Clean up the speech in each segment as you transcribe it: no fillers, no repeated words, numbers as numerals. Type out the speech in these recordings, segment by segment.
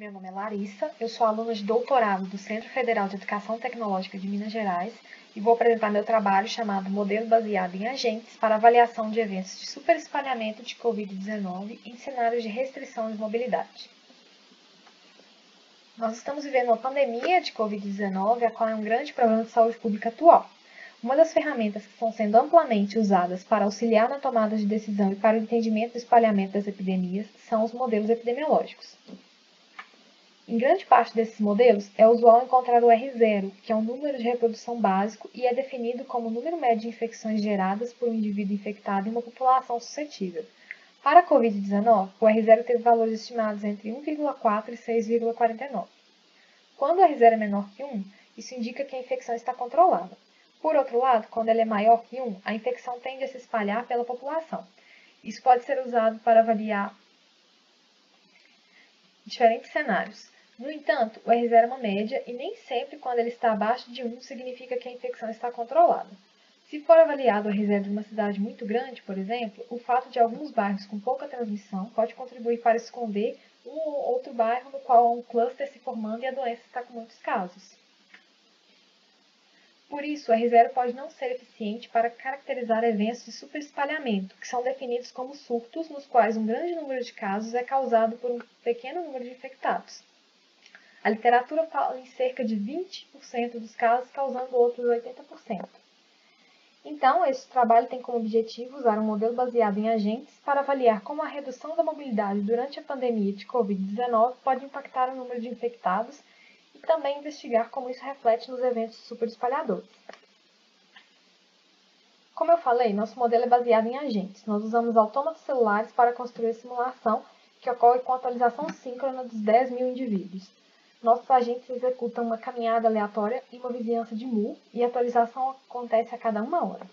Meu nome é Larissa, eu sou aluna de doutorado do Centro Federal de Educação Tecnológica de Minas Gerais e vou apresentar meu trabalho chamado Modelo Baseado em Agentes para Avaliação de Eventos de Superespalhamento de Covid-19 em Cenários de Restrição de Mobilidade. Nós estamos vivendo uma pandemia de Covid-19, a qual é um grande problema de saúde pública atual. Uma das ferramentas que estão sendo amplamente usadas para auxiliar na tomada de decisão e para o entendimento do espalhamento das epidemias são os modelos epidemiológicos. Em grande parte desses modelos, é usual encontrar o R0, que é um número de reprodução básico e é definido como o número médio de infecções geradas por um indivíduo infectado em uma população suscetível. Para a Covid-19, o R0 teve valores estimados entre 1,4 e 6,49. Quando o R0 é menor que 1, isso indica que a infecção está controlada. Por outro lado, quando ela é maior que 1, a infecção tende a se espalhar pela população. Isso pode ser usado para avaliar diferentes cenários. No entanto, o R0 é uma média e nem sempre quando ele está abaixo de 1 significa que a infecção está controlada. Se for avaliado o R0 de uma cidade muito grande, por exemplo, o fato de alguns bairros com pouca transmissão pode contribuir para esconder um ou outro bairro no qual há um cluster se formando e a doença está com muitos casos. Por isso, o R0 pode não ser eficiente para caracterizar eventos de superespalhamento, que são definidos como surtos nos quais um grande número de casos é causado por um pequeno número de infectados. A literatura fala em cerca de 20% dos casos, causando outros 80%. Então, esse trabalho tem como objetivo usar um modelo baseado em agentes para avaliar como a redução da mobilidade durante a pandemia de Covid-19 pode impactar o número de infectados e também investigar como isso reflete nos eventos superespalhadores. Como eu falei, nosso modelo é baseado em agentes. Nós usamos autômatos celulares para construir a simulação, que ocorre com atualização síncrona dos 10.000 indivíduos. Nossos agentes executam uma caminhada aleatória em uma vizinhança de Mu e a atualização acontece a cada 1 hora.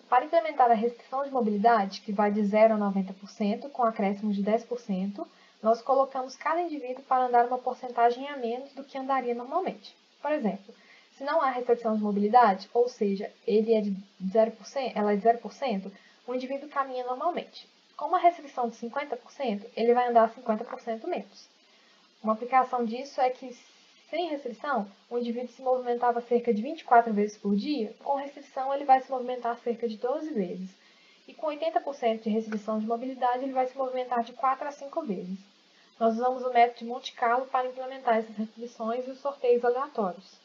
Para implementar a restrição de mobilidade, que vai de 0 a 90%, com acréscimo de 10%, nós colocamos cada indivíduo para andar uma porcentagem a menos do que andaria normalmente. Por exemplo, se não há restrição de mobilidade, ou seja, ela é de 0%, o indivíduo caminha normalmente. Com uma restrição de 50%, ele vai andar 50% menos. Uma aplicação disso é que, sem restrição, o indivíduo se movimentava cerca de 24 vezes por dia, com restrição ele vai se movimentar cerca de 12 vezes. E com 80% de restrição de mobilidade, ele vai se movimentar de 4 a 5 vezes. Nós usamos o método de Monte Carlo para implementar essas restrições e os sorteios aleatórios.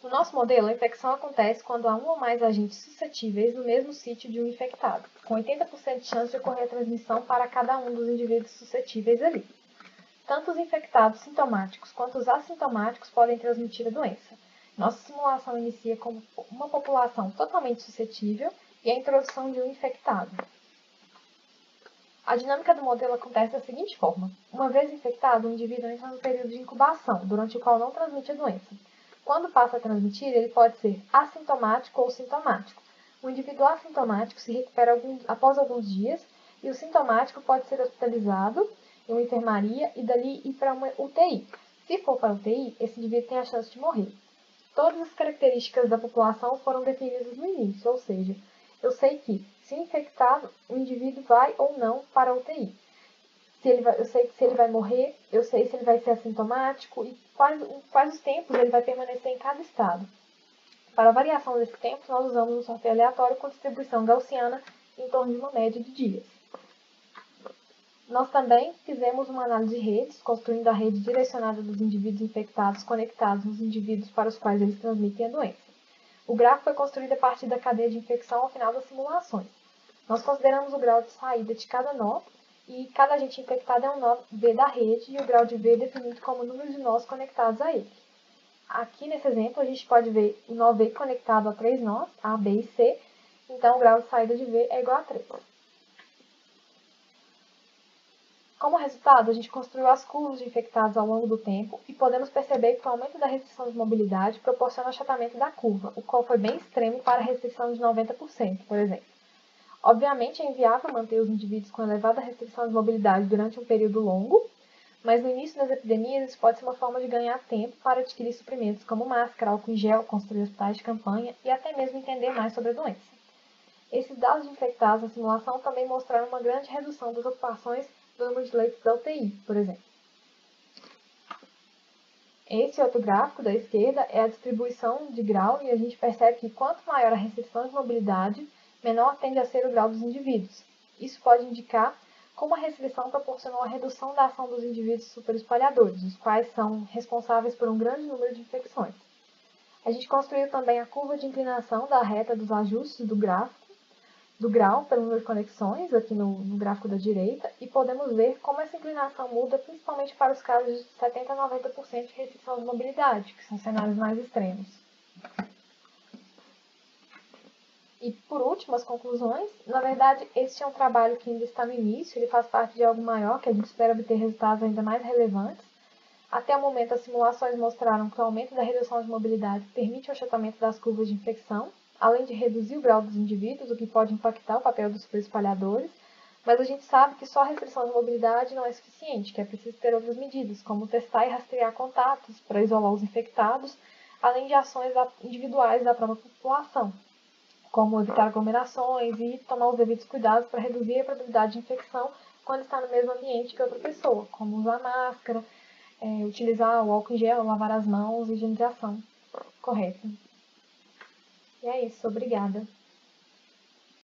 No nosso modelo, a infecção acontece quando há um ou mais agentes suscetíveis no mesmo sítio de um infectado, com 80% de chance de ocorrer a transmissão para cada um dos indivíduos suscetíveis ali. Tanto os infectados sintomáticos quanto os assintomáticos podem transmitir a doença. Nossa simulação inicia com uma população totalmente suscetível e a introdução de um infectado. A dinâmica do modelo acontece da seguinte forma. Uma vez infectado, o indivíduo entra no período de incubação, durante o qual não transmite a doença. Quando passa a transmitir, ele pode ser assintomático ou sintomático. O indivíduo assintomático se recupera após alguns dias e o sintomático pode ser hospitalizado em uma enfermaria e dali ir para uma UTI. Se for para a UTI, esse indivíduo tem a chance de morrer. Todas as características da população foram definidas no início, ou seja, eu sei que, se infectado, o indivíduo vai ou não para a UTI. Eu sei se ele vai morrer, eu sei se ele vai ser assintomático e quais os tempos ele vai permanecer em cada estado. Para a variação desse tempo, nós usamos um sorteio aleatório com distribuição gaussiana em torno de uma média de dias. Nós também fizemos uma análise de redes, construindo a rede direcionada dos indivíduos infectados conectados nos indivíduos para os quais eles transmitem a doença. O gráfico foi construído a partir da cadeia de infecção ao final das simulações. Nós consideramos o grau de saída de cada nó, e cada agente infectado é um nó V da rede, e o grau de V é definido como o número de nós conectados a ele. Aqui nesse exemplo, a gente pode ver o nó V conectado a 3 nós, A, B e C, então o grau de saída de V é igual a 3. Como resultado, a gente construiu as curvas de infectados ao longo do tempo e podemos perceber que o aumento da restrição de mobilidade proporciona o achatamento da curva, o qual foi bem extremo para a restrição de 90%, por exemplo. Obviamente, é inviável manter os indivíduos com elevada restrição de mobilidade durante um período longo, mas no início das epidemias isso pode ser uma forma de ganhar tempo para adquirir suprimentos como máscara, álcool em gel, construir hospitais de campanha e até mesmo entender mais sobre a doença. Esses dados de infectados na simulação também mostraram uma grande redução das ocupações do número de leitos da UTI, por exemplo. Esse outro gráfico da esquerda é a distribuição de grau e a gente percebe que quanto maior a restrição de mobilidade, menor tende a ser o grau dos indivíduos. Isso pode indicar como a restrição proporcionou a redução da ação dos indivíduos superespalhadores, os quais são responsáveis por um grande número de infecções. A gente construiu também a curva de inclinação da reta dos ajustes do grau pelo número de conexões, aqui no gráfico da direita, e podemos ver como essa inclinação muda principalmente para os casos de 70% a 90% de restrição de mobilidade, que são cenários mais extremos. E, por último, as conclusões. Na verdade, este é um trabalho que ainda está no início, ele faz parte de algo maior, que a gente espera obter resultados ainda mais relevantes. Até o momento, as simulações mostraram que o aumento da redução de mobilidade permite o achatamento das curvas de infecção, além de reduzir o grau dos indivíduos, o que pode impactar o papel dos superespalhadores, mas a gente sabe que só a restrição de mobilidade não é suficiente, que é preciso ter outras medidas, como testar e rastrear contatos para isolar os infectados, além de ações individuais da própria população, como evitar aglomerações e tomar os devidos cuidados para reduzir a probabilidade de infecção quando está no mesmo ambiente que outra pessoa, como usar máscara, utilizar o álcool em gel, lavar as mãos e higienização correta. E é isso, obrigada.